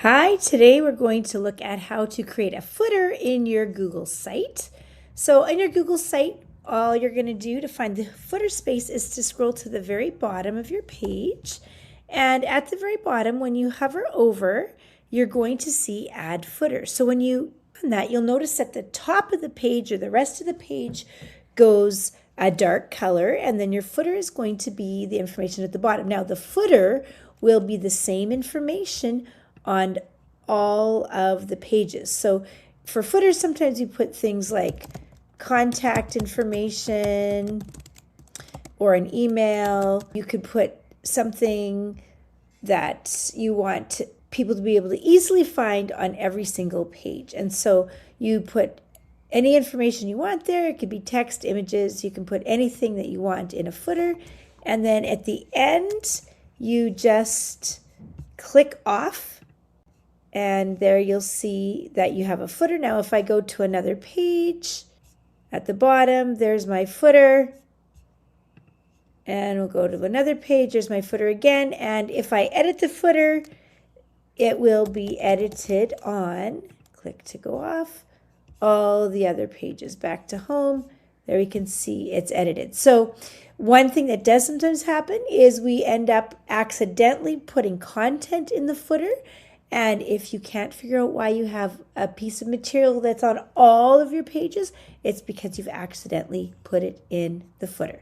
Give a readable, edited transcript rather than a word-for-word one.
Hi, today we're going to look at how to create a footer in your Google site. So in your Google site, all you're going to do to find the footer space is to scroll to the very bottom of your page. And at the very bottom, when you hover over, you're going to see Add Footer. So when you open that, you'll notice at the top of the page or the rest of the page goes a dark color, and then your footer is going to be the information at the bottom. Now the footer will be the same information on all of the pages. So for footers, sometimes you put things like contact information or an email. You could put something that you want people to be able to easily find on every single page. And so you put any information you want there. It could be text, images. You can put anything that you want in a footer. And then at the end, you just click off. And there you'll see that you have a footer. Now, if I go to another page, at the bottom, there's my footer. And we'll go to another page, there's my footer again. And if I edit the footer, it will be edited on, click to go off, all the other pages. Back to home, there we can see it's edited. So one thing that does sometimes happen is we end up accidentally putting content in the footer. And if you can't figure out why you have a piece of material that's on all of your pages, it's because you've accidentally put it in the footer.